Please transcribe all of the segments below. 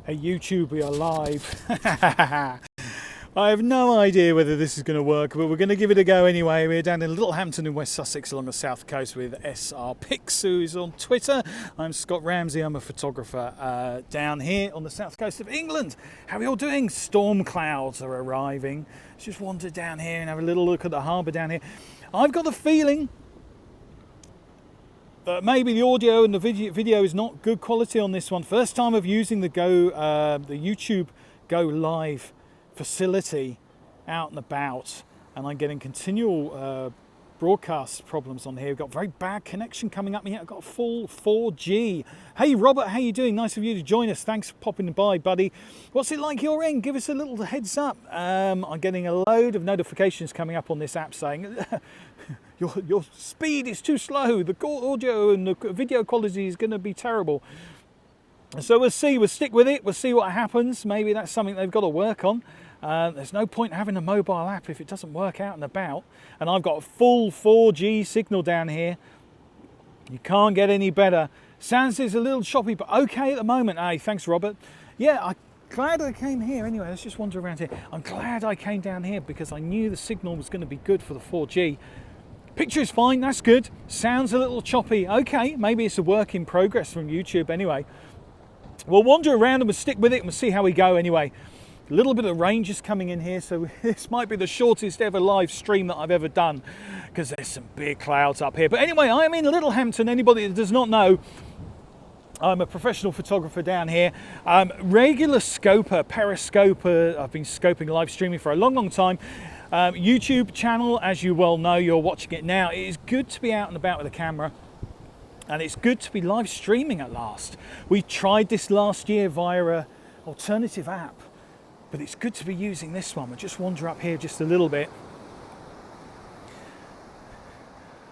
Hey YouTube, we are live. I have no idea whether this is going to work, but we're going to give it a go anyway. We're down in Littlehampton in West Sussex along the south coast with SR Pics, who is on Twitter. I'm Scott Ramsey, I'm a photographer down here on the south coast of England. How are we all doing? Storm clouds are arriving. Let's just wander down here and have a little look at the harbour down here. I've got the feeling maybe the audio and the video is not good quality on this one. First time of using the YouTube GoLive facility out and about, and I'm getting continual broadcast problems on here. We've got very bad connection coming up here. I've got full 4G. Hey Robert, how you doing? Nice of you to join us. Thanks for popping by, buddy. What's it like your end? Give us a little heads up. I'm getting a load of notifications coming up on this app saying your speed is too slow. The audio and the video quality is going to be terrible. So we'll see. We'll stick with it. We'll see what happens. Maybe that's something they've got to work on. There's no point having a mobile app if it doesn't work out and about. And I've got a full 4G signal down here. You can't get any better. Sounds is a little choppy, but okay at the moment. Hey, thanks, Robert. Yeah, I'm glad I came here. Anyway, let's just wander around here. I'm glad I came down here because I knew the signal was going to be good for the 4G. Picture is fine. That's good. Sounds a little choppy. Okay, maybe it's a work in progress from YouTube anyway. We'll wander around and we'll stick with it and we'll see how we go anyway. A little bit of rain just coming in here, so this might be the shortest ever live stream that I've ever done because there's some big clouds up here. But anyway, I am in Littlehampton. Anybody that does not know, I'm a professional photographer down here. Regular scoper, periscoper. I've been scoping live streaming for a long time. YouTube channel, as you well know, you're watching it now. It is good to be out and about with a camera. And it's good to be live streaming at last. We tried this last year via an alternative app, but it's good to be using this one. We'll just wander up here just a little bit.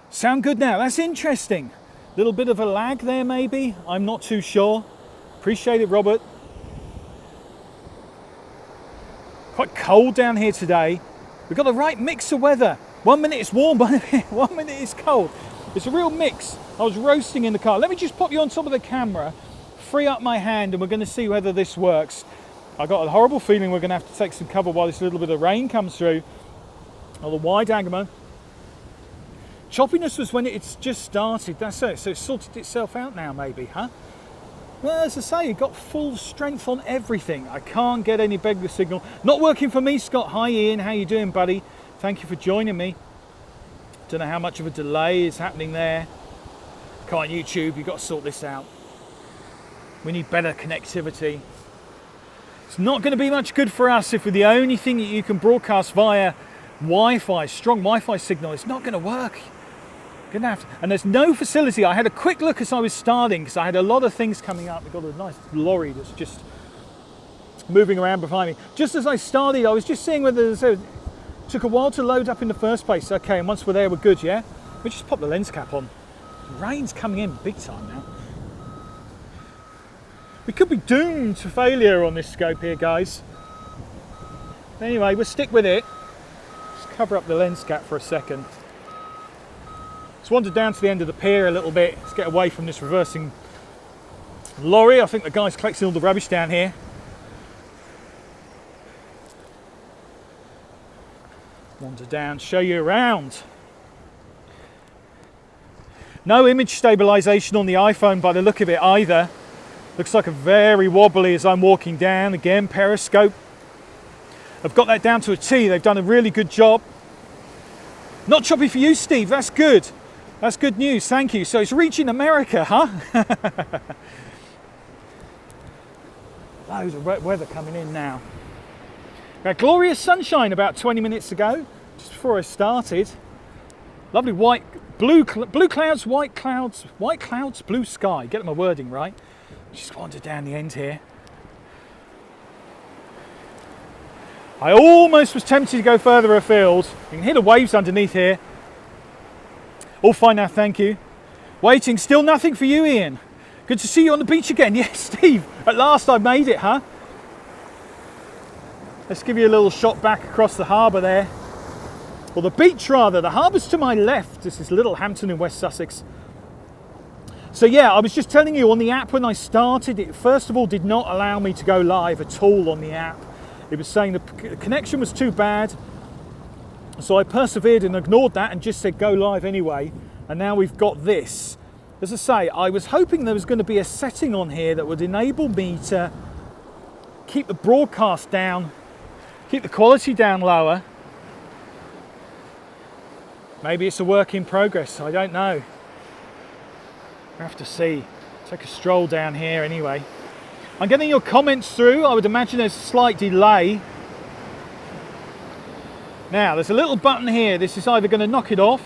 Sound good now? That's interesting. A little bit of a lag there maybe. I'm not too sure. Appreciate it, Robert. Quite cold down here today. We've got the right mix of weather. 1 minute it's warm, 1 minute it's cold. It's a real mix. I was roasting in the car. Let me just pop you on top of the camera, free up my hand, and we're going to see whether this works. I got a horrible feeling we're going to have to take some cover while this little bit of rain comes through. Oh, the wide angle. Choppiness was when it's just started. That's it. So it's sorted itself out now, maybe, huh? Well, as I say, you've got full strength on everything. I can't get any better signal. Not working for me, Scott. Hi, Ian. How you doing, buddy? Thank you for joining me. Don't know how much of a delay is happening there. Come on, YouTube, you've got to sort this out. We need better connectivity. It's not going to be much good for us if we're the only thing that you can broadcast via Wi-Fi, strong Wi-Fi signal. It's not going to work. Gonna have to, and there's no facility. I had a quick look as I was starting because I had a lot of things coming up. We've got a nice lorry that's just moving around behind me. Just as I started, I was just seeing whether it took a while to load up in the first place. Okay, and once we're there, we're good, yeah? We just pop the lens cap on. The rain's coming in big time now. We could be doomed to failure on this scope here, guys. Anyway, we'll stick with it. Just cover up the lens cap for a second. Let's wander down to the end of the pier a little bit. Let's get away from this reversing lorry. I think the guy's collecting all the rubbish down here. Wander down, show you around. No image stabilization on the iPhone by the look of it either. Looks like a very wobbly as I'm walking down. Again, periscope. I've got that down to a T. They've done a really good job. Not choppy for you, Steve. That's good. That's good news. Thank you. So it's reaching America, huh? Loads of weather coming in now. We had glorious sunshine about 20 minutes ago, just before I started. Lovely blue clouds, white clouds, blue sky. Get my wording right. Just wander down the end here. I almost was tempted to go further afield. You can hear the waves underneath here. All fine now, thank you. Waiting, still nothing for you, Ian. Good to see you on the beach again. Yes, Steve, at last I made it, huh? Let's give you a little shot back across the harbour there. Well, the beach rather. The harbour's to my left. This is Littlehampton in West Sussex. So yeah, I was just telling you on the app when I started, it first of all did not allow me to go live at all on the app. It was saying the connection was too bad. So I persevered and ignored that and just said go live anyway. And now we've got this. As I say, I was hoping there was going to be a setting on here that would enable me to keep the broadcast down, keep the quality down lower. Maybe it's a work in progress, I don't know. We'll have to see. Take a stroll down here anyway. I'm getting your comments through. I would imagine there's a slight delay. Now, there's a little button here. This is either going to knock it off.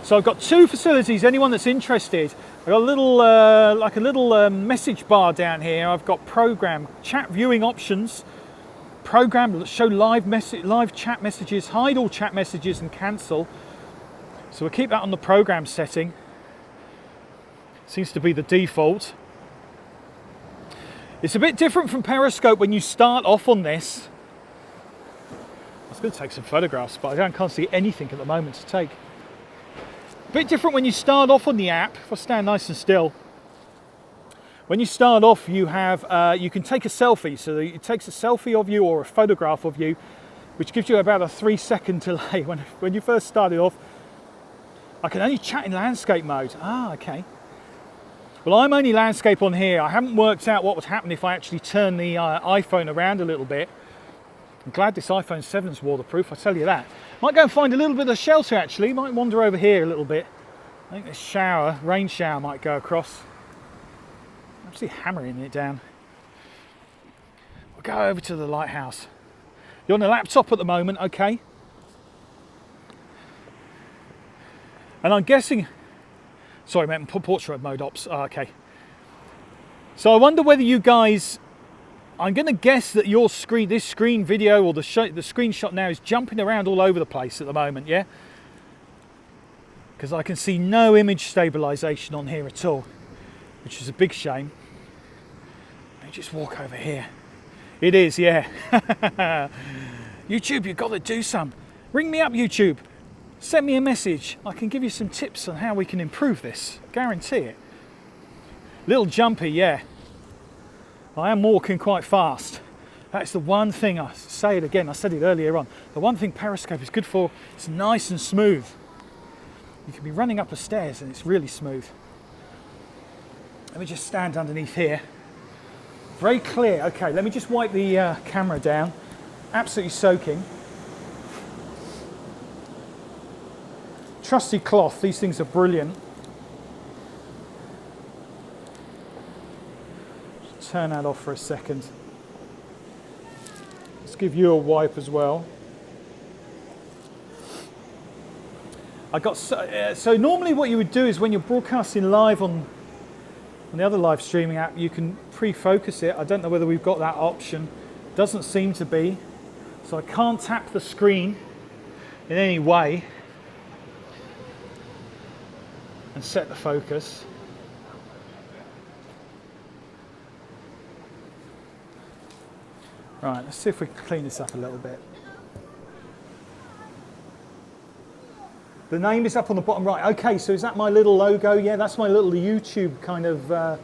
So I've got two facilities. Anyone that's interested, I've got a little, like a little message bar down here. I've got program, chat viewing options, program, show live chat messages, hide all chat messages and cancel. So we'll keep that on the program setting. Seems to be the default. It's a bit different from Periscope when you start off on this. I was going to take some photographs, but I can't see anything at the moment to take. A bit different when you start off on the app. If I stand nice and still. When you start off, you have you can take a selfie. So it takes a selfie of you or a photograph of you, which gives you about a 3-second delay. When you first started off, I can only chat in landscape mode. Ah, okay. Well, I'm only landscape on here. I haven't worked out what would happen if I actually turn the iPhone around a little bit. I'm glad this iPhone 7 is waterproof, I'll tell you that. Might go and find a little bit of shelter actually. Might wander over here a little bit. I think this rain shower might go across. I'm actually hammering it down. We'll go over to the lighthouse. You're on the laptop at the moment, okay? And I'm guessing, sorry, I meant portrait mode ops. Oh, okay. So I wonder whether you guys, I'm going to guess that your screen, this screen video or the screenshot now is jumping around all over the place at the moment, yeah? Because I can see no image stabilization on here at all, which is a big shame. Let me just walk over here. It is, yeah. YouTube, you've got to do some. Ring me up, YouTube. Send me a message. I can give you some tips on how we can improve this. Guarantee it. Little jumpy, yeah. I am walking quite fast. That's the one thing, I say it again, I said it earlier on. The one thing Periscope is good for, it's nice and smooth. You can be running up the stairs and it's really smooth. Let me just stand underneath here. Very clear. Okay, let me just wipe the camera down. Absolutely soaking. Trusty cloth, these things are brilliant. Just turn that off for a second. Let's give you a wipe as well. I got so normally what you would do is when you're broadcasting live on the other live streaming app, you can pre-focus it. I don't know whether we've got that option. Doesn't seem to be. So I can't tap the screen in any way and set the focus. Right, let's see if we can clean this up a little bit. The name is up on the bottom right. Okay, so is that my little logo? Yeah, that's my little YouTube kind of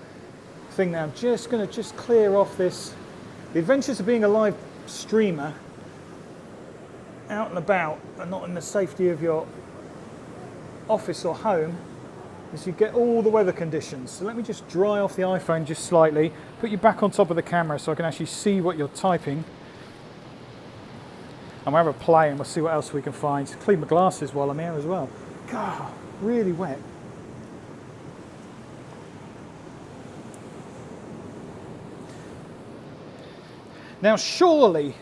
thing now. I'm just going to clear off this. The adventures of being a live streamer out and about and not in the safety of your office or home is you get all the weather conditions. So let me just dry off the iPhone just slightly, put you back on top of the camera so I can actually see what you're typing. And we'll have a play and we'll see what else we can find. Clean my glasses while I'm here as well. God, really wet. Now surely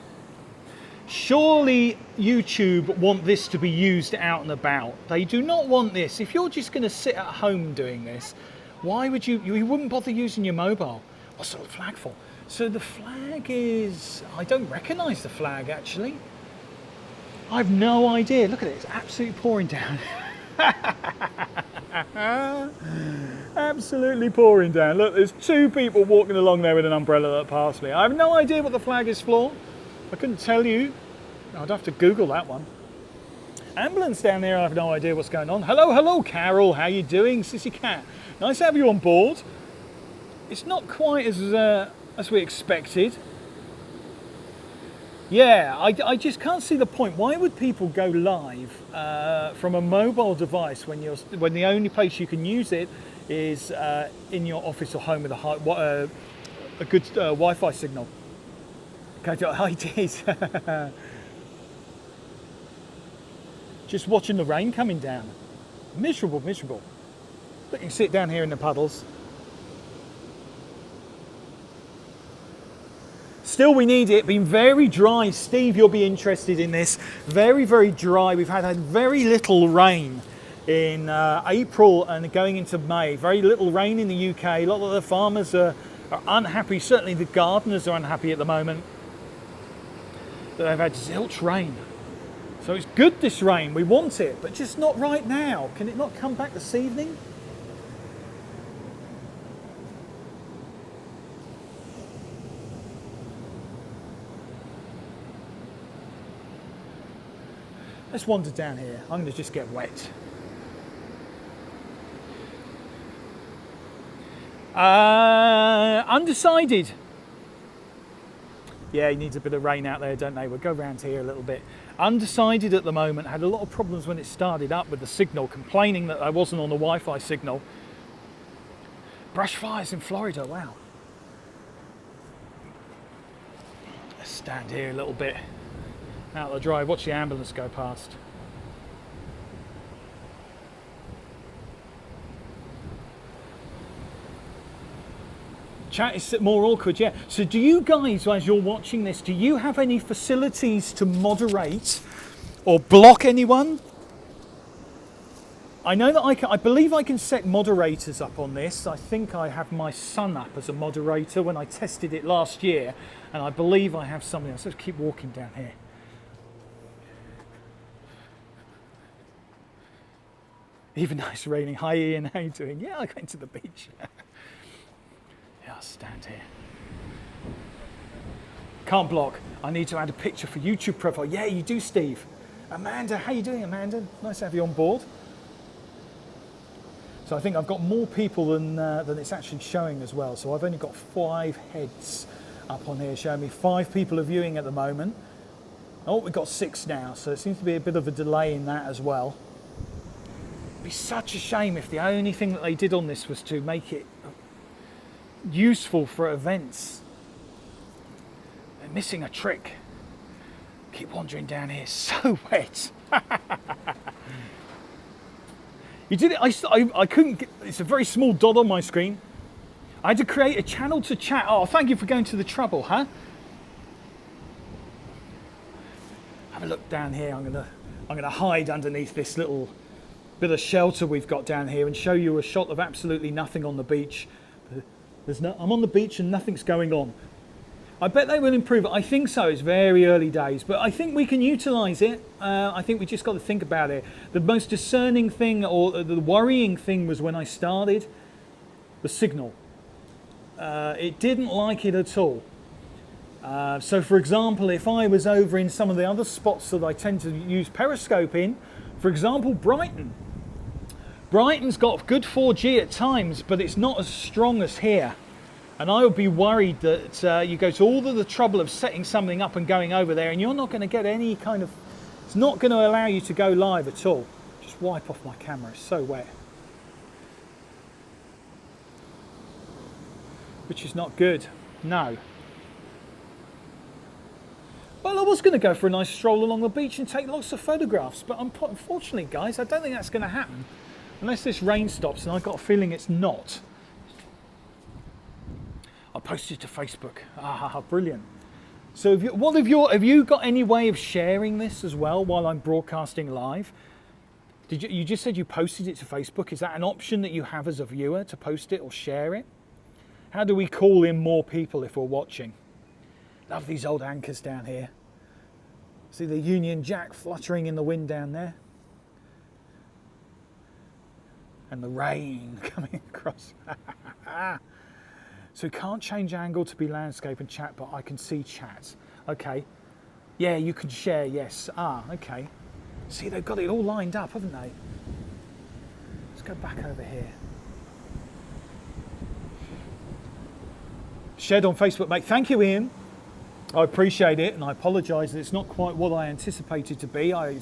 YouTube want this to be used out and about. They do not want this. If you're just going to sit at home doing this, why would you wouldn't bother using your mobile? What's the flag for? So the flag is, I don't recognise the flag actually. I've no idea. Look at it, it's absolutely pouring down. Absolutely pouring down. Look, there's two people walking along there with an umbrella that passed me. I have no idea what the flag is for. I couldn't tell you. I'd have to Google that one. Ambulance down there, I have no idea what's going on. Hello, hello, Carol. How you doing, Sissy Cat? Nice to have you on board. It's not quite as we expected. Yeah, I just can't see the point. Why would people go live from a mobile device when the only place you can use it is in your office or home with a good Wi-Fi signal? I did. Just watching the rain coming down. Miserable, miserable. Look, you can sit down here in the puddles. Still, we need it. Been very dry. Steve, you'll be interested in this. Very, very dry. We've had very little rain in April and going into May. Very little rain in the UK. A lot of the farmers are unhappy. Certainly the gardeners are unhappy at the moment that they've had zilch rain. So it's good, this rain. We want it, but just not right now. Can it not come back this evening? Let's wander down here. I'm going to just get wet. Undecided. Yeah, he needs a bit of rain out there, don't they? We'll go around here a little bit. Undecided at the moment. Had a lot of problems when it started up with the signal, complaining that I wasn't on the Wi-Fi signal. Brush fires in Florida, wow. Let's stand here a little bit. Out of the drive, watch the ambulance go past. Chat is more awkward, yeah. So do you guys, as you're watching this, do you have any facilities to moderate or block anyone? I know that I believe I can set moderators up on this. I think I have my son up as a moderator when I tested it last year, and I believe I have something else. Let's keep walking down here. Even though it's raining. Hi Ian, how you doing? Yeah, I went to the beach. Yeah, I'll stand here. Can't block. I need to add a picture for YouTube profile. Yeah, you do, Steve. Amanda, how you doing, Amanda? Nice to have you on board. So I think I've got more people than it's actually showing as well. So I've only got 5 heads up on here showing me 5 people are viewing at the moment. Oh, we've got 6 now. So it seems to be a bit of a delay in that as well. It'd be such a shame if the only thing that they did on this was to make it useful for events. They're missing a trick. Keep wandering down here, so wet. You did it. I couldn't get, it's a very small dot on my screen. I had to create a channel to chat. Oh, thank you for going to the trouble, huh? Have a look down here. I'm gonna hide underneath this little bit of shelter we've got down here and show you a shot of absolutely nothing on the beach. I'm on the beach and nothing's going on. I bet they will improve it. I think so. It's very early days, but I think we can utilise it. I think we just got to think about it. The most discerning thing, or the worrying thing, was when I started, the signal. It didn't like it at all. So, for example, if I was over in some of the other spots that I tend to use Periscope in, for example, Brighton. Brighton's got good 4G at times, but it's not as strong as here. And I would be worried that you go to all of the trouble of setting something up and going over there, and you're not going to get any kind of... It's not going to allow you to go live at all. Just wipe off my camera, it's so wet. Which is not good, no. Well, I was going to go for a nice stroll along the beach and take lots of photographs, but unfortunately, guys, I don't think that's going to happen. Unless this rain stops, and I've got a feeling it's not. I posted to Facebook. Ah, brilliant. So have you got any way of sharing this as well while I'm broadcasting live? You just said you posted it to Facebook. Is that an option that you have as a viewer, to post it or share it? How do we call in more people if we're watching? Love these old anchors down here. See the Union Jack fluttering in the wind down there? And the rain coming across. So we can't change angle to be landscape and chat, but I can see chat. Okay. Yeah, you can share, yes. Ah, okay. See, they've got it all lined up, haven't they? Let's go back over here. Shared on Facebook, mate. Thank you, Ian. I appreciate it, and I apologise that it's not quite what I anticipated to be. I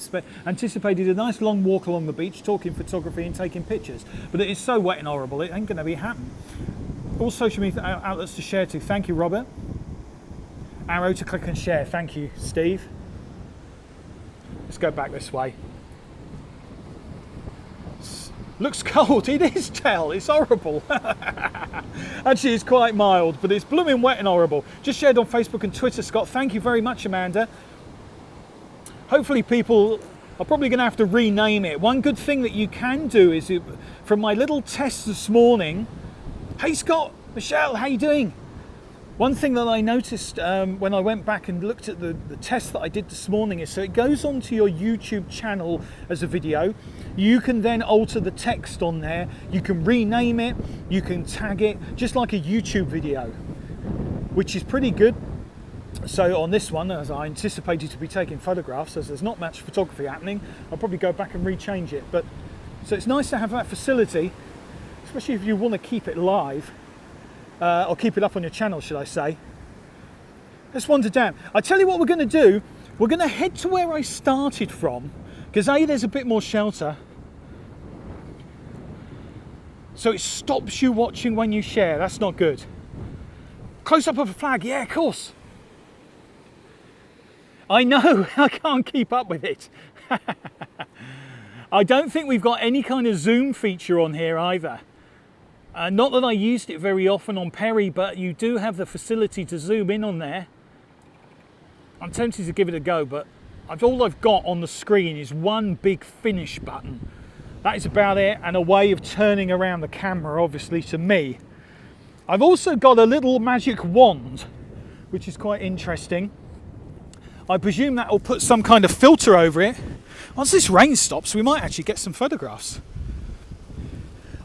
anticipated a nice long walk along the beach, talking photography and taking pictures. But it is so wet and horrible, it ain't going to be happening. All social media outlets to share to. Thank you, Robert. Arrow to click and share. Thank you, Steve. Let's go back this way. Looks cold. It is, Tell. It's horrible. Actually, it's quite mild, but it's blooming wet and horrible. Just shared on Facebook and Twitter, Scott. Thank you very much, Amanda. Hopefully people are probably going to have to rename it. One good thing that you can do is, from my little test this morning, hey Scott, Michelle, how you doing? One thing that I noticed when I went back and looked at the test that I did this morning is, so it goes onto your YouTube channel as a video. You can then alter the text on there. You can rename it, you can tag it, just like a YouTube video, which is pretty good. So on this one, as I anticipated to be taking photographs, as there's not much photography happening, I'll probably go back and rechange it. But so it's nice to have that facility, especially if you want to keep it live. Or keep it up on your channel, should I say. Let's wander down. I tell you what we're going to do. We're going to head to where I started from, because A, there's a bit more shelter, so it stops you watching when you share. That's not good. Close up of a flag. Yeah, of course. I know. I can't keep up with it. I don't think we've got any kind of zoom feature on here either. Not that I used it very often on Perry, but you do have the facility to zoom in on there. I'm tempted to give it a go, but all I've got on the screen is one big finish button. That is about it, and a way of turning around the camera, obviously, to me. I've also got a little magic wand, which is quite interesting. I presume that will put some kind of filter over it. Once this rain stops, we might actually get some photographs.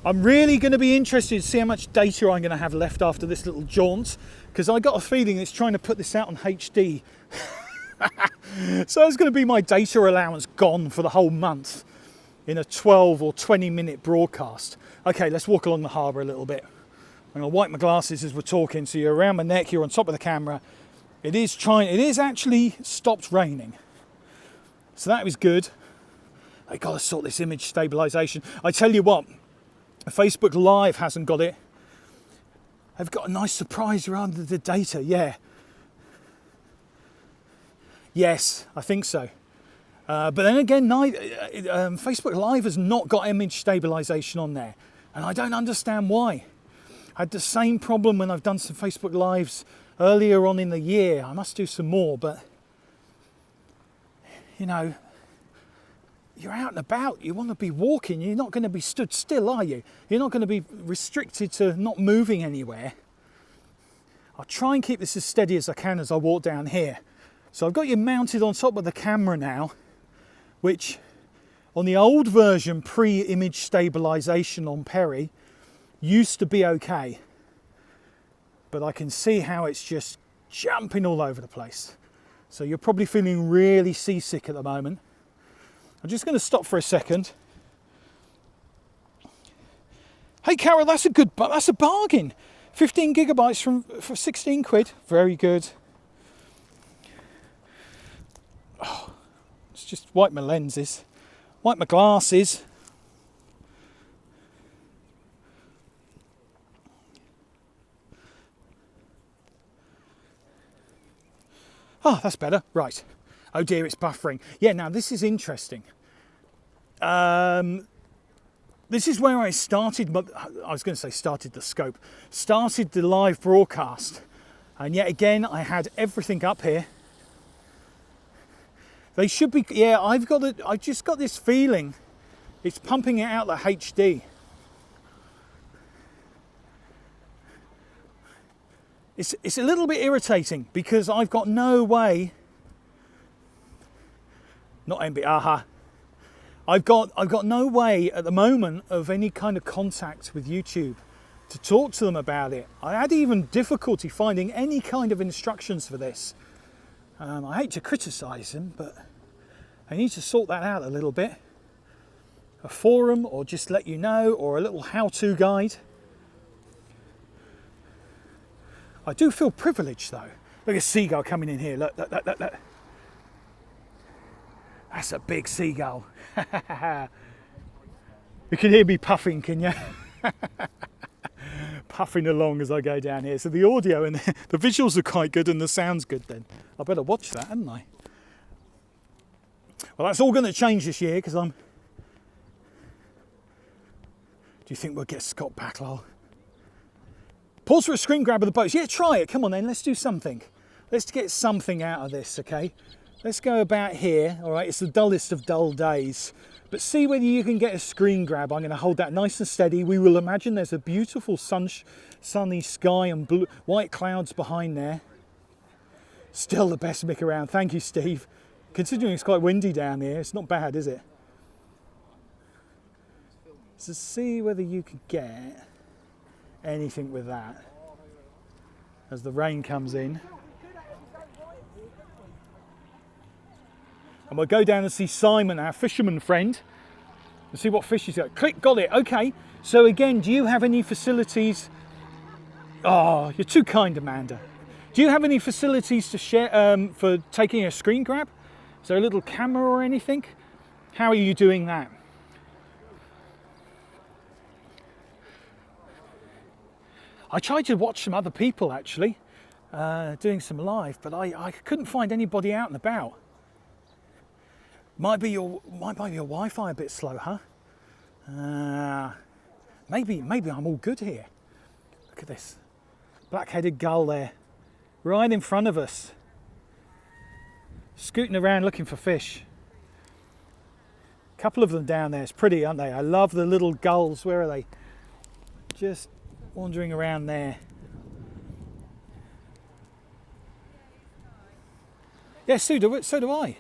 I'm really going to be interested to see how much data I'm going to have left after this little jaunt, because I got a feeling it's trying to put this out on HD. So it's going to be my data allowance gone for the whole month in a 12 or 20 minute broadcast. Okay, let's walk along the harbour a little bit. I'm going to wipe my glasses as we're talking, so you're around my neck, you're on top of the camera. It is actually stopped raining. So that was good. I got to sort this image stabilisation. I tell you what, Facebook Live hasn't got it. I've got a nice surprise around the data, yeah. Yes, I think so. But then again, Facebook Live has not got image stabilisation on there. And I don't understand why. I had the same problem when I've done some Facebook Lives earlier on in the year. I must do some more, but, you know, you're out and about, you want to be walking, you're not going to be stood still, are you? You're not going to be restricted to not moving anywhere. I'll try and keep this as steady as I can as I walk down here. So I've got you mounted on top of the camera now, which on the old version, pre-image stabilisation on Perry, used to be okay. But I can see how it's just jumping all over the place. So you're probably feeling really seasick at the moment. I'm just going to stop for a second. Hey Carol, that's a bargain. 15 gigabytes for 16 quid. Very good. Oh, let's just wipe my lenses, wipe my glasses. Oh, that's better. Right. Oh dear, it's buffering. Yeah, now this is interesting. This is where I started, started the scope, started the live broadcast. And yet again, I had everything up here. They should be, yeah, I just got this feeling it's pumping it out the HD. It's a little bit irritating because I've got no way, not MB, I've got no way at the moment of any kind of contact with YouTube to talk to them about it. I had even difficulty finding any kind of instructions for this. I hate to criticise them, but I need to sort that out a little bit. A forum, or just let you know, or a little how-to guide. I do feel privileged though. Look at a seagull coming in here. Look, look, look, look, look. That's a big seagull. You can hear me puffing, can you? Puffing along as I go down here. So the audio and the visuals are quite good and the sound's good then. I better watch that, hadn't I? Well, that's all going to change this year because I'm... Do you think we'll get Scott back, Lyle? Pause for a screen grab of the boats. Yeah, try it. Come on then, let's do something. Let's get something out of this, okay? Let's go about here, all right? It's the dullest of dull days. But see whether you can get a screen grab. I'm going to hold that nice and steady. We will imagine there's a beautiful sunny sky and blue, white clouds behind there. Still the best mic around. Thank you, Steve. Considering it's quite windy down here, it's not bad, is it? So see whether you can get anything with that as the rain comes in. And we'll go down and see Simon, our fisherman friend, and see what fish he's got. Click, got it, okay. So again, do you have any facilities? Oh, you're too kind, Amanda. Do you have any facilities to share for taking a screen grab? Is there a little camera or anything? How are you doing that? I tried to watch some other people actually, doing some live, but I couldn't find anybody out and about. Might be your Wi-Fi a bit slow, huh? Maybe I'm all good here. Look at this black-headed gull there, right in front of us, scooting around looking for fish. A couple of them down there. It's pretty, aren't they? I love the little gulls. Where are they? Just wandering around there. Yeah, so do I.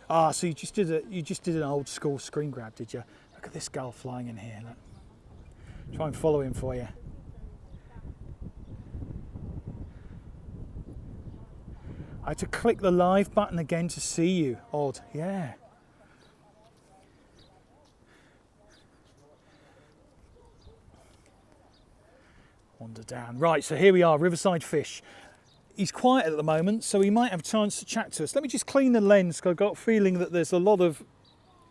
Ah, so you just did an old school screen grab, did you? Look at this gull flying in here. Look. Try and follow him for you. I had to click the live button again to see you. Odd, yeah. Wander down. Right, so here we are, Riverside Fish. He's quiet at the moment, so he might have a chance to chat to us. Let me just clean the lens, because I've got a feeling that there's a lot of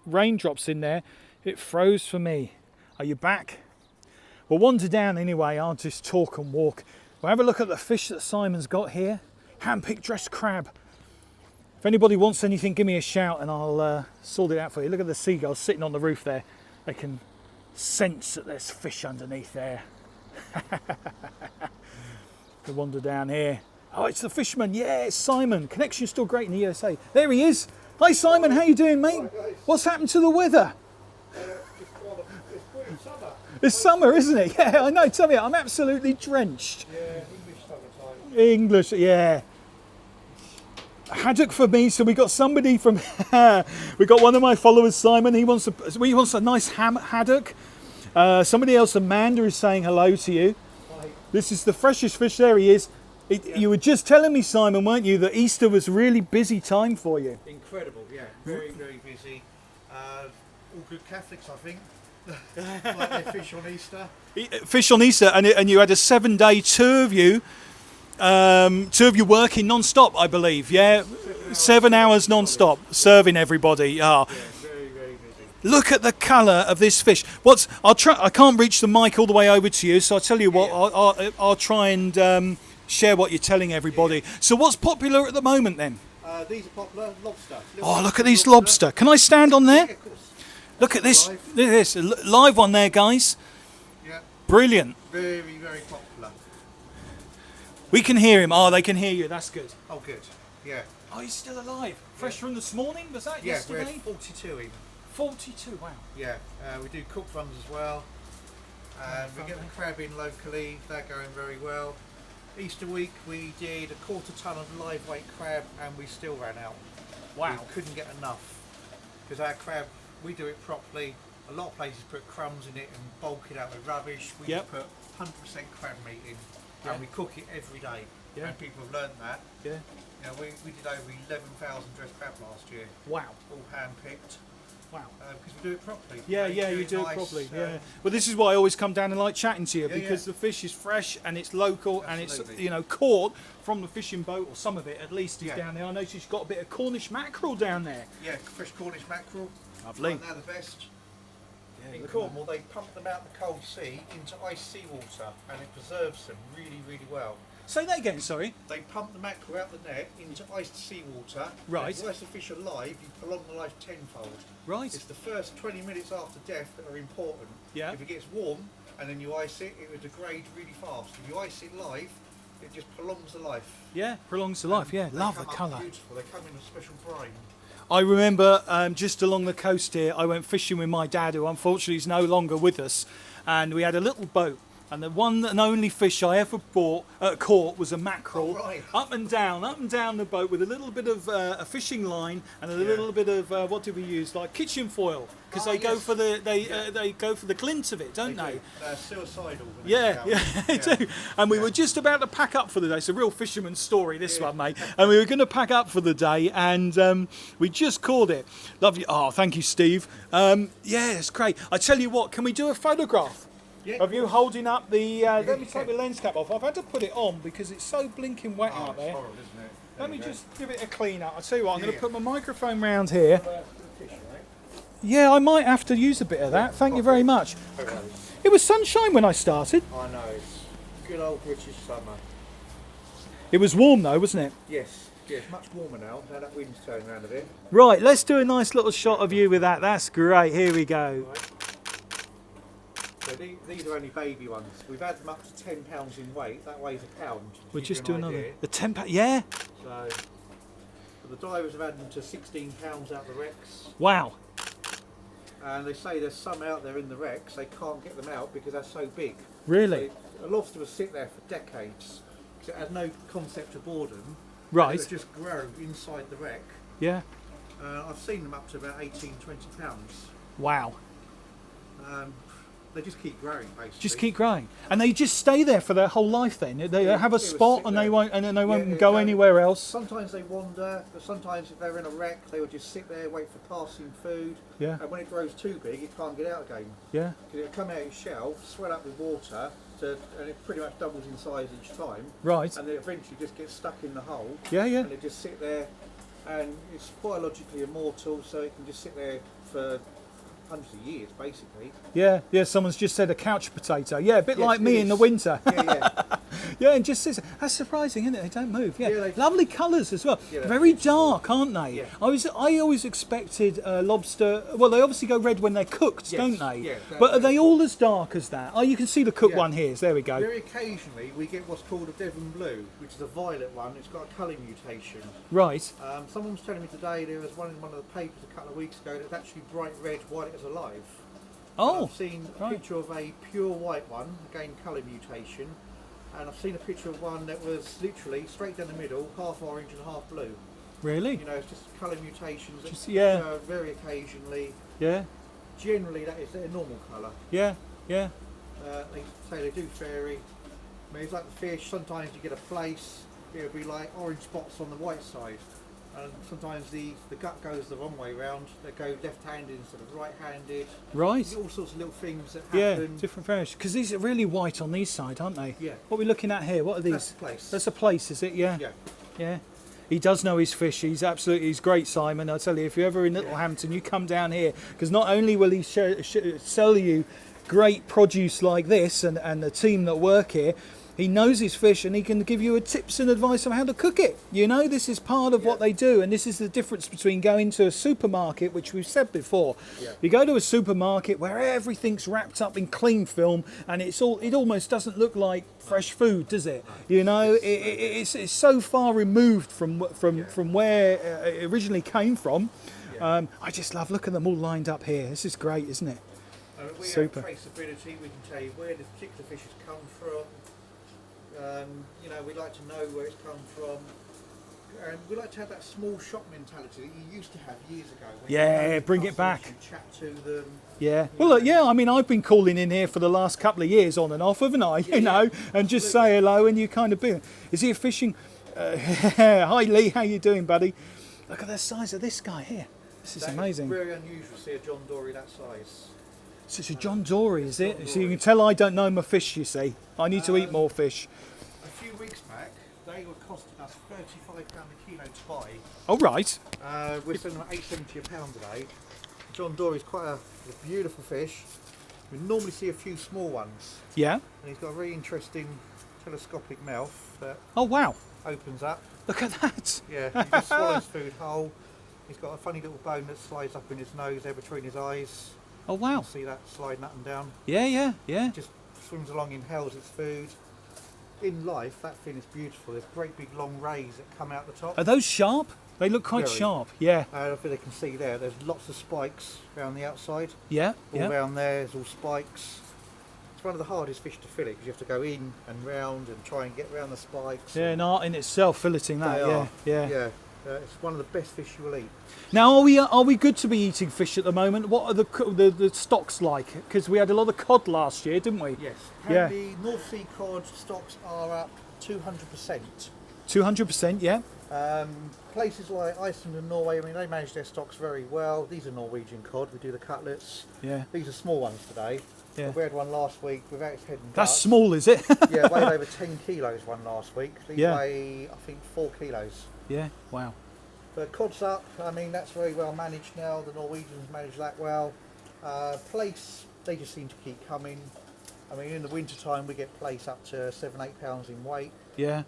raindrops in there. It froze for me. Are you back? We'll wander down anyway. I'll just talk and walk. We'll have a look at the fish that Simon's got here. Hand-picked dressed crab. If anybody wants anything, give me a shout and I'll sort it out for you. Look at the seagulls sitting on the roof there. They can sense that there's fish underneath there. We'll wander down here. Oh, it's the fisherman. Yeah, it's Simon. Connection's still great in the USA. There he is. Hi, Simon. How you doing, mate? What's happened to the weather? It's summer, isn't it? Yeah, I know. Tell me, I'm absolutely drenched. Yeah, English summertime. English, yeah. Haddock for me. So we got somebody from. We got one of my followers, Simon. He wants a nice haddock. Somebody else, Amanda, is saying hello to you. Hi. This is the freshest fish. There he is. You were just telling me, Simon, weren't you, that Easter was a really busy time for you? Incredible, yeah. Very, very busy. All good Catholics, I think. Like their fish on Easter. Fish on Easter, and you had a 7-day, two of you working non-stop, I believe. Yeah, 7 hours non-stop, serving everybody. Yeah, very, very busy. Look at the colour of this fish. I can't reach the mic all the way over to you, so I'll tell you what. I'll try and share what you're telling everybody. Yeah. So what's popular at the moment then? These are popular lobster. Oh, look at these lobster. Can I stand on there? Yeah, of course. Look at this. This live one there, guys. Yeah. Brilliant. Very, very popular. We can hear him. Oh, they can hear you. That's good. Oh, good. Yeah. Oh, he's still alive. Fresh from this morning? Was that Yeah, yesterday? we're at 42 even. 42, wow. Yeah. We do cooked runs as well. We get the crab in locally. They're going very well. Easter week we did 1/4 ton of live weight crab and we still ran out. Wow. We couldn't get enough because our crab, we do it properly. A lot of places put crumbs in it and bulk it out with rubbish. We Yep. put 100% crab meat in and we cook it every day. Yeah. and people have learned that. Yeah. You know, we did over 11,000 dressed crab last year, Wow. all hand picked. Wow. Because we do it properly. Yeah, They yeah, you do nice, it properly. Yeah. Well, this is why I always come down and like chatting to you, Yeah, because the fish is fresh and it's local and it's, Absolutely. you know, caught from the fishing boat, or some of it at least is Yeah. down there. I noticed you've got a bit of Cornish mackerel down there. Yeah, fresh Cornish mackerel. Lovely. They're the best. Yeah, In look at Cornwall, they pump them out the cold sea into ice seawater, and it preserves them really, really well. Say that again, sorry. They pump the mackerel out the net into iced seawater. Right. And once the fish are alive, you prolong the life tenfold. Right. It's the first 20 minutes after death that are important. Yeah. If it gets warm and then you ice it, it will degrade really fast. If you ice it live, it just prolongs the life. Yeah, prolongs the life. Yeah, They love the come up colour. Beautiful. They come in a special brine. I remember just along the coast here, I went fishing with my dad, who unfortunately is no longer with us, and we had a little boat. And the one and only fish I ever caught was a mackerel. Oh, right. Up and down the boat with a little bit of a fishing line and a little bit of what did we use, like kitchen foil, because Oh, they go yes. for they go for the glint of it, don't they? They're suicidal. when they Yeah, come yeah, out. they do. And we were just about to pack up for the day. It's a real fisherman's story, this one, mate. And we were going to pack up for the day, and we just called it. Lovely. Oh, thank you, Steve. Yeah, it's great. I tell you what, can we do a photograph Yeah, of you holding up the? Let me you take can. the lens cap off. I've had to put it on because it's so blinking wet Oh, out it's there. horrible, isn't it? Let There me you go. just give it a clean up. I'll tell you what, I'm going to Yeah. put my microphone round here. Fish, right? Yeah, I might have to use a bit of that. Thank you very much. Okay. It was sunshine when I started. I know, it's good old British summer. It was warm though, wasn't it? Yes, yes, much warmer now that wind's turned around a bit. Right, let's do a nice little shot of you with that. That's great. Here we go. Right. So these are only baby ones. We've had them up to 10 pounds in weight. That weighs a pound. to We'll give just you do an another. idea. The temper. Yeah. So the divers have had them to 16 pounds out the wrecks. Wow. And they say there's some out there in the wrecks, they can't get them out because they're so big. Really? So a lobster will sit there for decades because it has no concept of boredom. Right. It'll just grow inside the wreck. Yeah. I've seen them up to about 18, 20 pounds. Wow. They just keep growing, basically. Just keep growing, and they just stay there for their whole life. Then they Yeah, have a it will spot, sit and they there. won't, and then they won't Yeah, go no. anywhere else. Sometimes they wander, but sometimes if they're in a wreck, they will just sit there, wait for passing food. Yeah. And when it grows too big, it can't get out again. Yeah. Because it'll come out its shell, swell up with water, and it pretty much doubles in size each time. Right. And then eventually just gets stuck in the hole. Yeah. Yeah. And it just sit there, and it's biologically immortal, so it can just sit there for hundreds of years, basically. Yeah. Yeah. Someone's just said a couch potato. Yeah, a bit Yes, like it me in the is. winter. Yeah. Yeah, and just sits. That's surprising, isn't it? They don't move. Yeah, Yeah, they- lovely colours as well. Yeah, they're Very beautiful. dark, aren't they? Yeah. I always expected lobster. Well, they obviously go red when they're cooked, Yes, don't they? yeah, but are they that's all as dark as that? Oh, you can see the cooked Yeah. one here. There we go. Very occasionally, we get what's called a Devon Blue, which is a violet one. It's got a colour mutation. Right. Someone was telling me today there was one in one of the papers a couple of weeks ago that's actually bright red while it was alive. Oh. I've seen a right. picture of a pure white one, again colour mutation, and I've seen a picture of one that was literally straight down the middle, half orange and half blue. Really? You know, it's just colour mutations that Just- yeah. occur very occasionally. Yeah. Generally, that is their normal colour. Yeah. Yeah. They say they do vary. I mean, it's like the fish, sometimes you get a place, it'll be like orange spots on the white side. And sometimes the gut goes the wrong way round. They go left-handed instead of right-handed. Right. All sorts of little things that Yeah. happen. Different variations. Because these are really white on these side, aren't they? Yeah. What are we looking at here? What are these? That's the place. That's a place, is it? Yeah. Yeah. Yeah. He does know his fish. He's great, Simon. I'll tell you, if you're ever in Littlehampton, you come down here, because not only will he sell you great produce like this and the team that work here, he knows his fish and he can give you tips and advice on how to cook it. You know, this is part of what they do, and this is the difference between going to a supermarket, which we've said before. Yeah. You go to a supermarket where everything's wrapped up in cling film and it almost doesn't look like fresh food, does it? You know, it's so far removed from where it originally came from. Yeah. I just look at them all lined up here. This is great, isn't it? We Super. have traceability. We can tell you where the particular fish has come from. You know, we'd like to know where it's come from. And we like to have that small shop mentality that you used to have years ago. When Yeah, you know bring it customers, back. you chat to them. Yeah. Well, look, yeah. I mean, I've been calling in here for the last couple of years, on and off, haven't I? You know, and just say hello, and you kind of be. Is he a fishing? Hi, Lee. How you doing, buddy? Look at the size of this guy here. This is amazing. It's very unusual to see a John Dory that size. So it's a John Dory, is it? John So you Dory. can tell I don't know my fish. You see, I need to eat more fish. A few weeks back, they were costing us £35 a kilo to buy. Oh right. We're selling them at £8.70 a pound today. John Dory's quite a beautiful fish. We normally see a few small ones, Yeah. and he's got a very interesting telescopic mouth that Oh wow. opens up. Look at that. Yeah, he just swallows food whole. He's got a funny little bone that slides up in his nose there between his eyes. Oh You wow. can see that sliding up and down. Yeah, yeah, yeah. Just swims along, inhales its food. In life, that fin is beautiful. There's great big long rays that come out the top. Are those sharp? They look quite Very. sharp. Yeah. I think they can see there. There's lots of spikes around the outside. Yeah. All Yeah. around there is all spikes. It's one of the hardest fish to fillet because you have to go in and round and try and get around the spikes. Yeah, an art in itself, filleting that. They Yeah, are. yeah. Yeah. It's one of the best fish you will eat. Now, are we good to be eating fish at the moment? What are the stocks like? Because we had a lot of cod last year, didn't we? Yes. Yeah. Apparently North Sea cod stocks are up 200%. 200%. Yeah. Places like Iceland and Norway, I mean, they manage their stocks very well. These are Norwegian cod. We do the cutlets. Yeah. These are small ones today. Yeah. We had one last week without its head and That's guts. small, is it? Yeah, weighed over 10 kilos one last week. These Yeah. weigh, I think, 4 kilos. Yeah. Wow. But cod's up. I mean, that's very well managed now. The Norwegians manage that well. Plaice, they just seem to keep coming. I mean, in the winter time, we get plaice up to 7-8 pounds in weight. Yeah.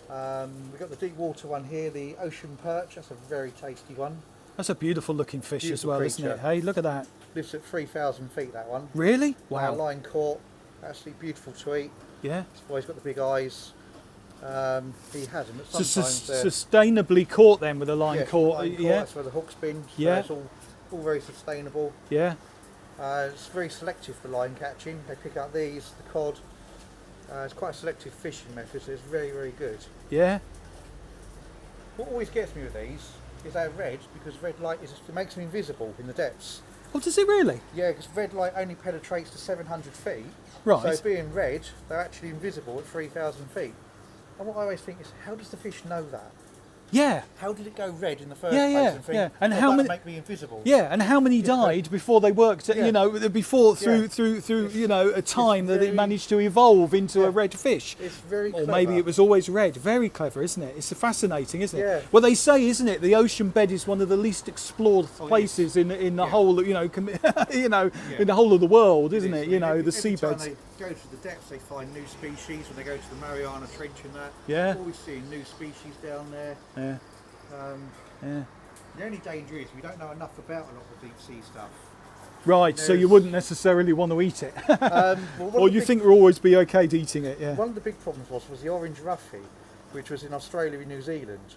We've got the deep water one here, the ocean perch. That's a very tasty one. That's a beautiful looking fish as Beautiful well, isn't it? creature. Hey, look at that. Lives at 3,000 feet, that one. Really? Wow. Line caught. Absolutely beautiful to eat. Yeah. That's why he's got the big eyes. He hasn't, but So sometimes they're... sustainably caught then with a line Yeah, caught. line caught, Yeah. that's where the hook's been. So Yeah. it's all very sustainable. Yeah. It's very selective for line catching. They pick up these, the cod. It's quite a selective fishing method, so it's very, very good. Yeah. What always gets me with these is they're red, because red light it makes them invisible in the depths. Oh, does it really? Yeah, because red light only penetrates to 700 feet. Right. So being red, they're actually invisible at 3,000 feet. And what I always think is, how does the fish know that? Yeah. How did it go red in the first Yeah, place yeah, and think, yeah. And "Oh, how that'll many- make me invisible? Yeah, and how many died before they worked? Yeah. You know, before through Yeah. you know a time that it very- managed to evolve into a Yeah. red fish. It's very Or clever. maybe it was always red. Very clever, isn't it? It's fascinating, isn't it? Yeah. Well, they say, isn't it, the ocean bed is one of the least explored Oh, it places in the Yeah. whole, you know, you know, Yeah. in the whole of the world, isn't is. it? You know, Every the time seabeds. they go to the depths, they find new species. When they go to the Mariana Trench and that, Yeah. always seeing new species down there. Yeah, yeah. The only danger is we don't know enough about a lot of the deep sea stuff. Right. So you There's- wouldn't necessarily want to eat it, Well, one or of the you big- think we'll always be okay eating it? Yeah. One of the big problems was the orange roughy, which was in Australia and New Zealand.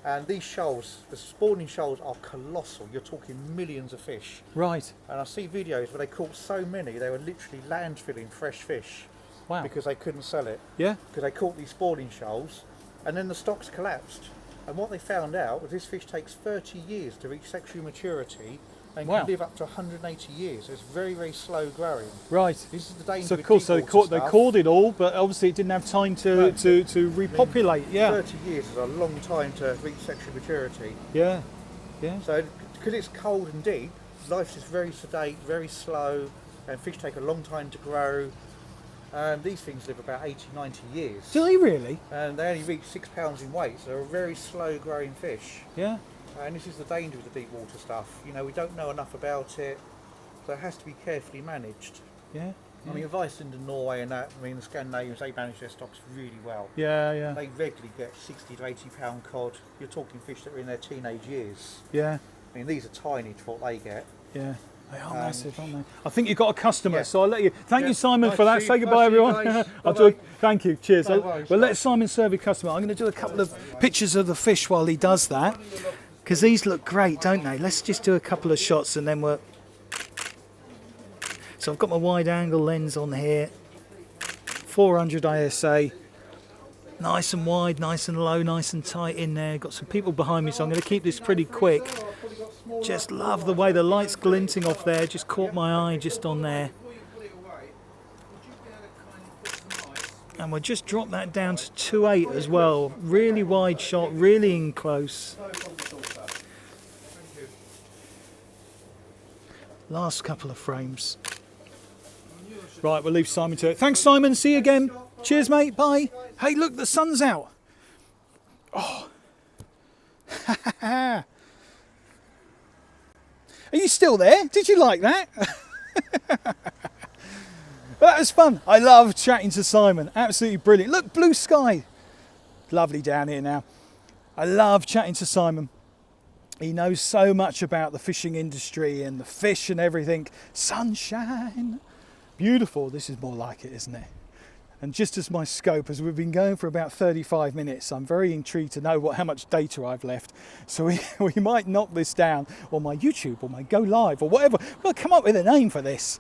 And these shoals, the spawning shoals, are colossal. You're talking millions of fish. Right. And I see videos where they caught so many, they were literally landfilling fresh fish Wow. because they couldn't sell it. Yeah. Because they caught these spawning shoals, and then the stocks collapsed. And what they found out was this fish takes 30 years to reach sexual maturity and Wow. can live up to 180 years. So it's very, very slow growing. Right. This is the danger So with of course, deep they water stuff. caught it all, but obviously it didn't have time No. to repopulate. Yeah, 30 years is a long time to reach sexual maturity. yeah, yeah. So because it's cold and deep, life is very sedate, very slow, and fish take a long time to grow. These things live about 80, 90 years. Do they really? And they only reach 6 pounds in weight, so they're a very slow growing fish. Yeah, And this is the danger with the deep water stuff. You know, we don't know enough about it, so it has to be carefully managed. yeah, I mean, Iceland and Norway and that, I mean, the Scandinavians, they manage their stocks really well. yeah, yeah, They regularly get 60 to 80 pound cod. You're talking fish that are in their teenage years. yeah, I mean, these are tiny to what they get. yeah. They are massive, aren't they? I think you've got a customer, Yeah. so I'll let you. Thank Yeah. you, Simon, Nice for that. to see Say you. goodbye, Nice to see you everyone. guys. I'll do. Bye-bye. Thank you. Cheers. No worries. Well, let Simon serve your customer. I'm going to do a couple of pictures of the fish while he does that, because these look great, don't they? Let's just do a couple of shots and then we're. So I've got my wide angle lens on here, 400 ISA. Nice and wide, nice and low, nice and tight in there. Got some people behind me, so I'm going to keep this pretty quick. Just love the way the light's glinting off there. Just caught my eye just on there. And we'll just drop that down to 2.8 as well. Really wide shot, really in close. Last couple of frames. Right, we'll leave Simon to it. Thanks, Simon. See you again. Cheers, mate. Bye. Hey, look, the sun's out. Oh. Are you still there? Did you like that? That was fun. I love chatting to Simon. Absolutely brilliant. Look, blue sky. Lovely down here now. I love chatting to Simon. He knows so much about the fishing industry and the fish and everything. Sunshine. Beautiful. This is more like it, isn't it? And just as my scope, as we've been going for about 35 minutes, I'm very intrigued to know how much data I've left. So we might knock this down on my YouTube or my GoLive or whatever. We'll come up with a name for this.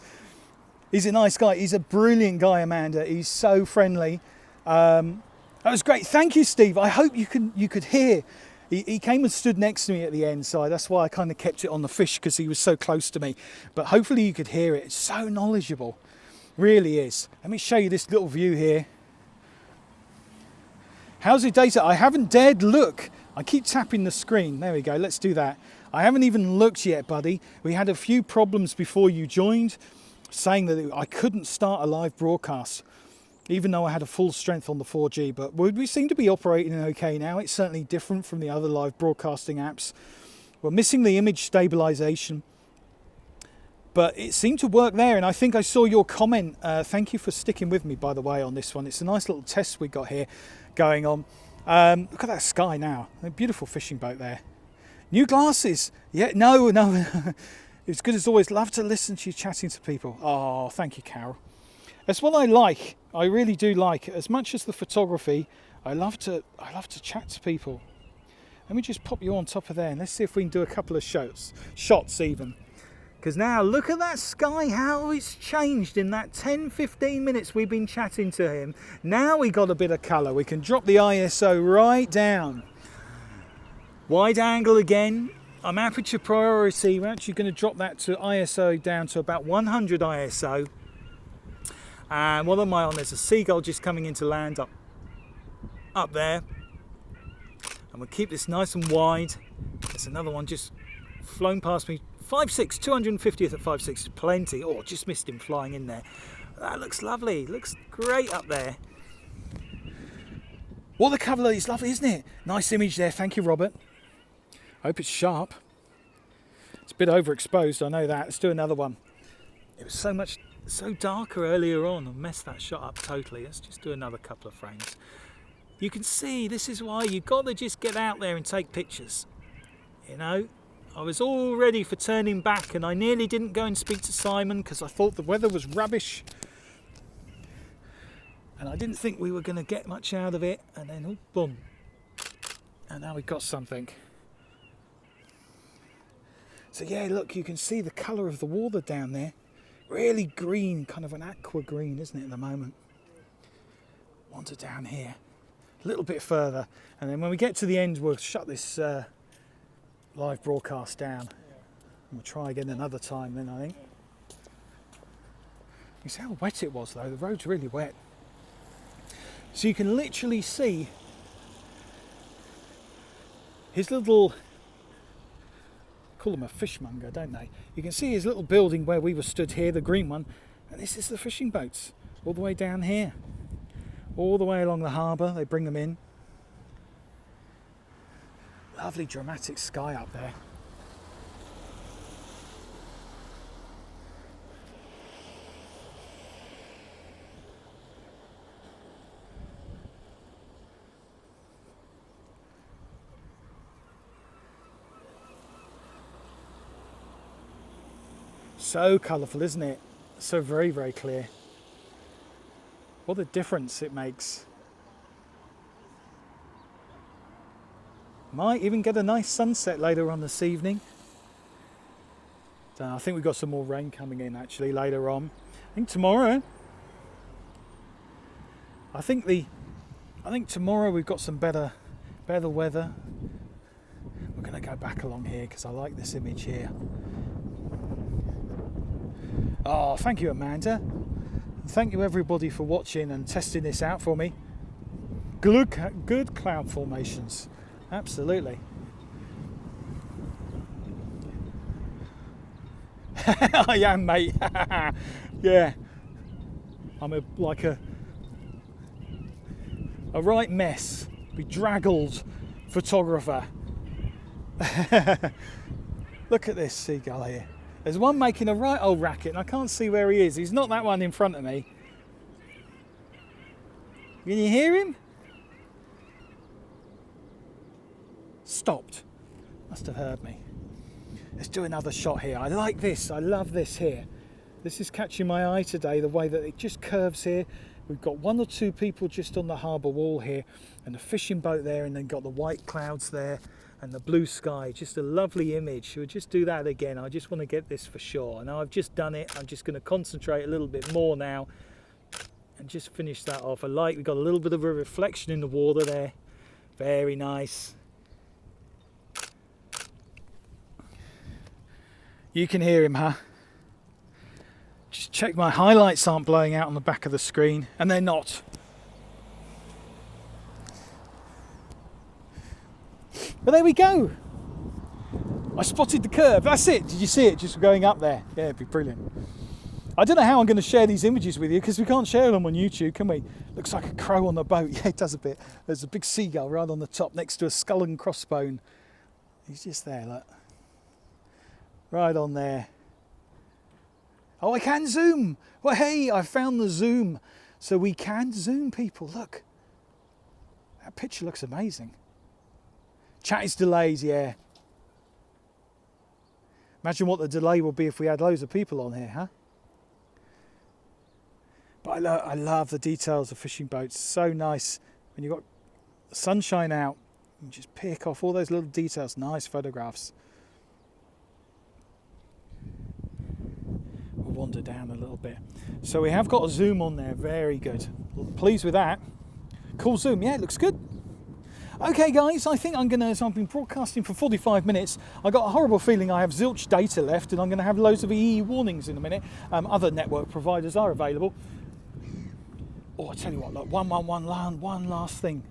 He's a nice guy. He's a brilliant guy, Amanda. He's so friendly. That was great. Thank you, Steve. I hope you could hear. He came and stood next to me at the end, so that's why I kind of kept it on the fish, because he was so close to me. But hopefully you could hear it. It's so knowledgeable. Really is. Let me show you this little view here. How's your data? I haven't dared look. I keep tapping the screen. There we go. Let's do that. I haven't even looked yet, buddy. We had a few problems before you joined, saying that I couldn't start a live broadcast, even though I had a full strength on the 4G. But we seem to be operating okay now. It's certainly different from the other live broadcasting apps. We're missing the image stabilization, but it seemed to work there. And I think I saw your comment. Thank you for sticking with me, by the way, on this one. It's a nice little test we got here going on. Look at that sky now. A beautiful fishing boat there. New glasses. Yeah, no. It's good as always. Love to listen to you chatting to people. Oh, thank you, Carol. That's what I like. I really do like it. As much as the photography, I love to chat to people. Let me just pop you on top of there and let's see if we can do a couple of shots even. Because now look at that sky, how it's changed in that 10-15 minutes we've been chatting to him. Now we got a bit of colour. We can drop the ISO right down. Wide angle again. I'm aperture priority. We're actually going to drop that to ISO down to about 100 ISO. And what am I on? There's a seagull just coming into land up there. And we'll keep this nice and wide. There's another one just flown past me. 5.6, 250th at 5.6, plenty. Oh, just missed him flying in there. That looks lovely. Looks great up there. Well, the colour is lovely, isn't it? Nice image there. Thank you, Robert. I hope it's sharp. It's a bit overexposed, I know that. Let's do another one. It was so darker earlier on. I messed that shot up totally. Let's just do another couple of frames. You can see, this is why you've got to just get out there and take pictures. You know, I was all ready for turning back and I nearly didn't go and speak to Simon because I thought the weather was rubbish. And I didn't think we were going to get much out of it. And then, oh, boom. And now we've got something. So yeah, look, you can see the colour of the water down there. Really green, kind of an aqua green, isn't it, at the moment? Wander down here, a little bit further. And then when we get to the end, we'll shut this live broadcast down. And we'll try again another time then, I think. You see how wet it was, though? The road's really wet. So you can literally see his little... call them a fishmonger, don't they? You can see his little building where we were stood here, the green one, and this is the fishing boats all the way down here, all the way along the harbour. They bring them in. Lovely dramatic sky up there. So colourful, isn't it? So very, very clear. What a difference it makes. Might even get a nice sunset later on this evening. I think we've got some more rain coming in actually later on. I think tomorrow. I think the I think tomorrow we've got some better weather. We're going to go back along here because I like this image here. Oh, thank you, Amanda. Thank you, everybody, for watching and testing this out for me. Good cloud formations. Absolutely. I am, mate. Yeah. I'm like a right mess. Bedraggled photographer. Look at this seagull here. There's one making a right old racket and I can't see where he is. He's not that one in front of me. Can you hear him? Stopped. Must have heard me. Let's do another shot here. I like this. I love this here. This is catching my eye today, the way that it just curves here. We've got one or two people just on the harbour wall here and a fishing boat there, and then got the white clouds there and the blue sky. Just a lovely image. We'll just do that again. I just want to get this for sure. And I've just done it. I'm just going to concentrate a little bit more now and just finish that off. We've got a little bit of a reflection in the water there. Very nice. You can hear him, huh? Just check my highlights aren't blowing out on the back of the screen, and they're not. But there we go. I spotted the curve. That's it. Did you see it just going up there? Yeah, it'd be brilliant. I don't know how I'm going to share these images with you because we can't share them on YouTube, can we? Looks like a crow on the boat. Yeah, it does a bit. There's a big seagull right on the top next to a skull and crossbone. He's just there, look. Right on there. Oh, I can zoom. Well, hey, I found the zoom. So we can zoom, people. Look. That picture looks amazing. Chat is delays, yeah. Imagine what the delay would be if we had loads of people on here, huh? But I love the details of fishing boats. So nice when you've got the sunshine out. You just pick off all those little details. Nice photographs. Wander down a little bit. So we have got a zoom on there. Very good. Pleased with that. Cool zoom. Yeah, it looks good. Okay, guys, I think I've been broadcasting for 45 minutes. I got a horrible feeling I have zilch data left and I'm going to have loads of EE warnings in a minute. Other network providers are available. Oh, I tell you what, look, one last thing.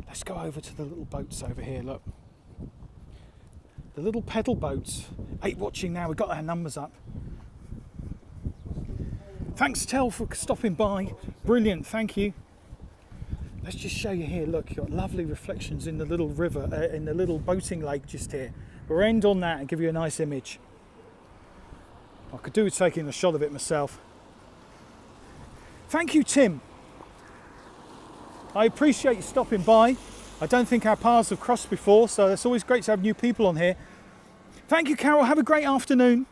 Let's go over to the little boats over here, look. The little pedal boats. 8 watching now, we've got our numbers up. Thanks, Tel, for stopping by. Brilliant, thank you. Let's just show you here. Look, you've got lovely reflections in the little river, in the little boating lake just here. We'll end on that and give you a nice image. I could do with taking a shot of it myself. Thank you, Tim. I appreciate you stopping by. I don't think our paths have crossed before, so it's always great to have new people on here. Thank you, Carol. Have a great afternoon.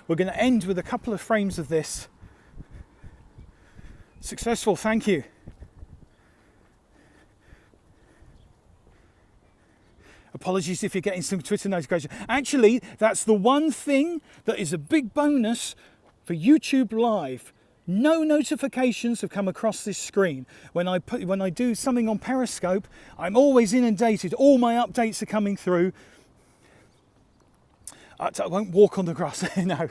We're going to end with a couple of frames of this. Successful, thank you. Apologies if you're getting some Twitter notifications. Actually, that's the one thing that is a big bonus for YouTube Live. No notifications have come across this screen. When I do something on Periscope, I'm always inundated. All my updates are coming through. I won't walk on the grass, no.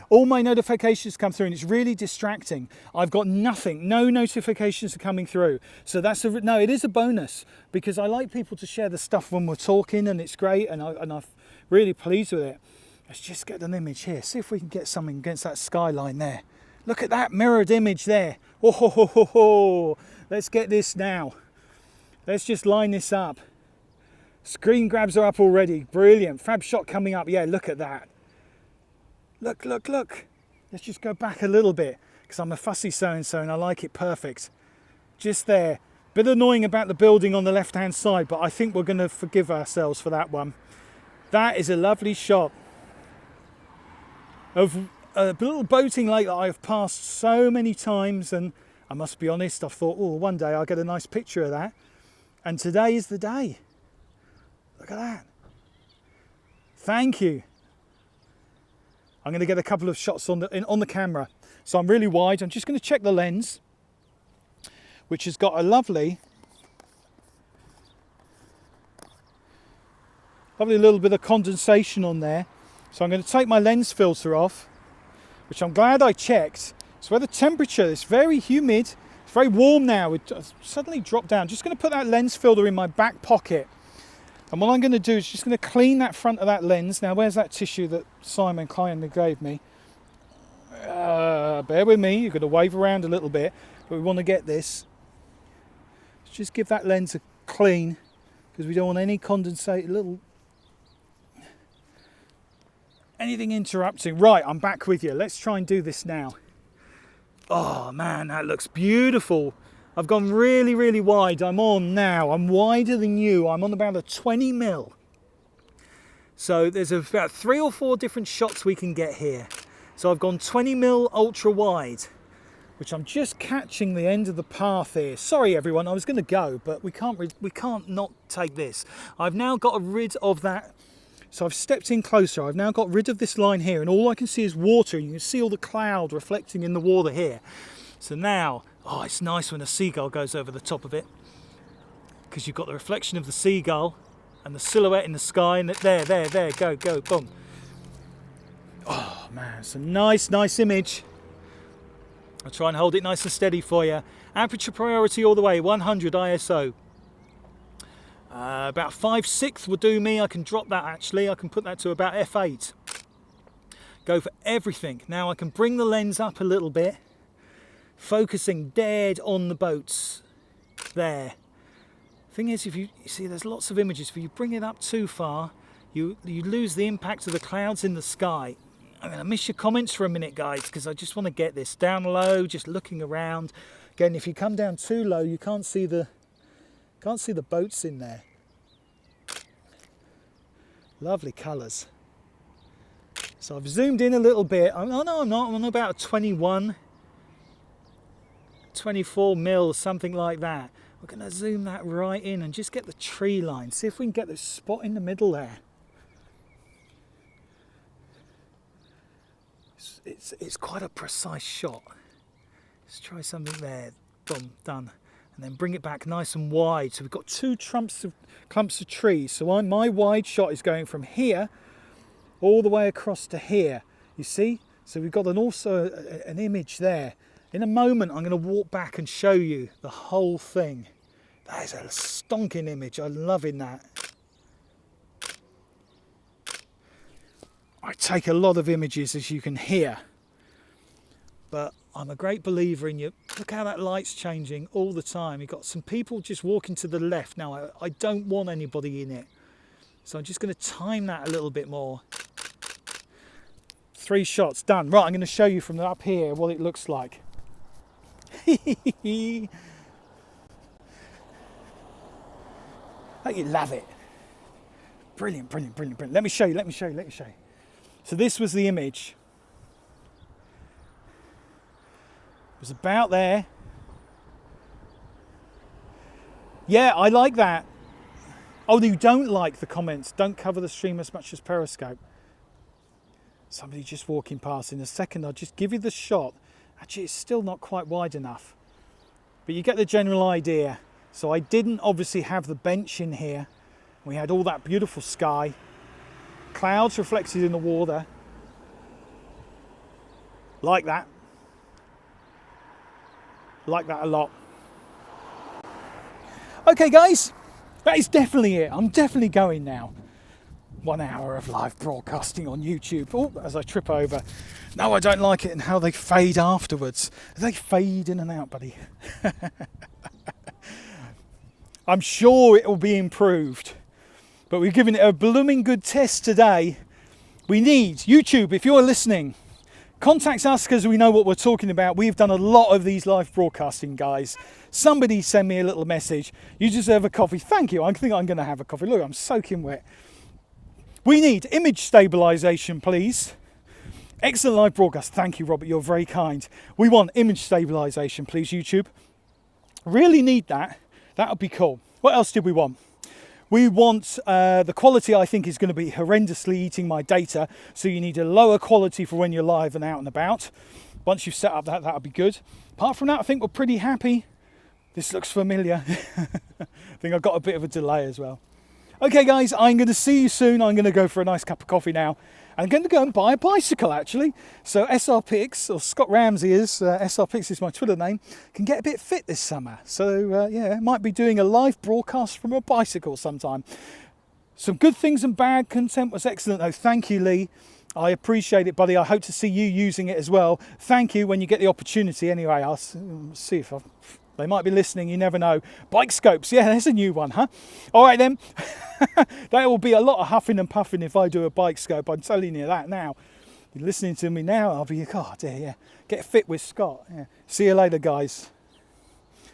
All my notifications come through and it's really distracting. I've got nothing, no notifications are coming through. So no, it is a bonus because I like people to share the stuff when we're talking and it's great and I'm really pleased with it. Let's just get an image here. See if we can get something against that skyline there. Look at that mirrored image there. Oh, ho, ho, ho, ho. Let's get this now. Let's just line this up. Screen grabs are up already. Brilliant. Fab shot coming up. Yeah, look at that. Look, look, look. Let's just go back a little bit because I'm a fussy so-and-so and I like it perfect. Just there. Bit annoying about the building on the left-hand side, but I think we're going to forgive ourselves for that one. That is a lovely shot of a little boating lake that I've passed so many times, and I must be honest, I've thought, oh, one day I'll get a nice picture of that. And today is the day. Look at that. Thank you. I'm going to get a couple of shots on the camera. So I'm really wide. I'm just going to check the lens. which has got a lovely little bit of condensation on there. So I'm going to take my lens filter off, which I'm glad I checked. It's where the temperature, it's very humid, it's very warm now, it suddenly dropped down. Just going to put that lens filter in my back pocket. And what I'm going to do is just going to clean that front of that lens. Now, where's that tissue that Simon kindly gave me? Bear with me, you're going to wave around a little bit, but we want to get this. Let's just give that lens a clean, because we don't want any condensate, anything interrupting. Right, I'm back with you. Let's try and do this now. Oh man, that looks beautiful. I've gone really, really wide. I'm wider than you. I'm on about a 20mm. So there's about 3 or 4 different shots we can get here. So I've gone 20mm ultra wide, which I'm just catching the end of the path here. Sorry everyone, I was going to go, but we can't not take this. I've now got rid of that. So I've stepped in closer. I've now got rid of this line here, and all I can see is water. You can see all the cloud reflecting in the water here. So now, oh, it's nice when a seagull goes over the top of it, because you've got the reflection of the seagull and the silhouette in the sky, and there, go, boom. Oh man, it's a nice image. I'll try and hold it nice and steady for you. Aperture priority all the way, 100 ISO. About 5/6 will do me. I can drop that actually. I can put that to about f8. Go for everything. Now I can bring the lens up a little bit, focusing dead on the boats. There. Thing is, if you see, there's lots of images. If you bring it up too far, you lose the impact of the clouds in the sky. I'm going to miss your comments for a minute, guys, because I just want to get this down low, just looking around. Again, if you come down too low, you can't see the boats in there. Lovely colours. So I've zoomed in a little bit. Oh no, I'm not. I'm on about 21, 24mm, something like that. We're going to zoom that right in and just get the tree line. See if we can get this spot in the middle there. It's quite a precise shot. Let's try something there. Boom, done. And then bring it back nice and wide. So we've got 2 clumps of trees. So my wide shot is going from here all the way across to here. You see? So we've got an image there. In a moment, I'm going to walk back and show you the whole thing. That is a stonking image. I'm loving that. I take a lot of images, as you can hear, but I'm a great believer in you. Look how that light's changing all the time. You've got some people just walking to the left. Now, I don't want anybody in it, so I'm just going to time that a little bit more. 3 shots, done. Right, I'm going to show you from up here what it looks like. Oh, you love it. Brilliant, brilliant, brilliant, brilliant. Let me show you. So this was the image. It was about there. Yeah, I like that. Oh, you don't like the comments. Don't cover the stream as much as Periscope. Somebody just walking past. In a second, I'll just give you the shot. Actually, it's still not quite wide enough, but you get the general idea. So I didn't obviously have the bench in here. We had all that beautiful sky, clouds reflected in the water, like that a lot. Okay guys, that is definitely it. I'm definitely going now. 1 hour of live broadcasting on YouTube. Oh, as I trip over. No, I don't like it and how they fade afterwards. They fade in and out, buddy. I'm sure it will be improved, but we've given it a blooming good test today. We need YouTube, if you're listening, contact us because we know what we're talking about. We've done a lot of these live broadcasting, guys. Somebody send me a little message. You deserve a coffee. Thank you. I think I'm going to have a coffee. Look, I'm soaking wet. We need image stabilization, please. Excellent live broadcast. Thank you, Robert. You're very kind. We want image stabilization, please, YouTube. Really need that. That would be cool. What else did we want? We want the quality, I think, is going to be horrendously eating my data. So you need a lower quality for when you're live and out and about. Once you've set up that would be good. Apart from that, I think we're pretty happy. This looks familiar. I think I've got a bit of a delay as well. Okay guys, I'm going to see you soon. I'm going to go for a nice cup of coffee now. I'm going to go and buy a bicycle actually. So SRPix, or Scott Ramsey is, SRPix is my Twitter name, can get a bit fit this summer. So yeah, might be doing a live broadcast from a bicycle sometime. Some good things and bad. Content was excellent though. Thank you, Lee. I appreciate it, buddy. I hope to see you using it as well. Thank you when you get the opportunity. Anyway, I'll see if they might be listening. You never know. Bike scopes. Yeah, there's a new one, huh? All right then. There will be a lot of huffing and puffing if I do a bike scope. I'm telling you that now. You're listening to me now. I'll be, oh dear, yeah. Get fit with Scott. Yeah. See you later, guys.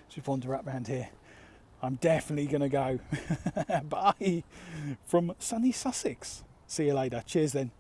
Just wander up around here. I'm definitely going to go. Bye from sunny Sussex. See you later. Cheers then.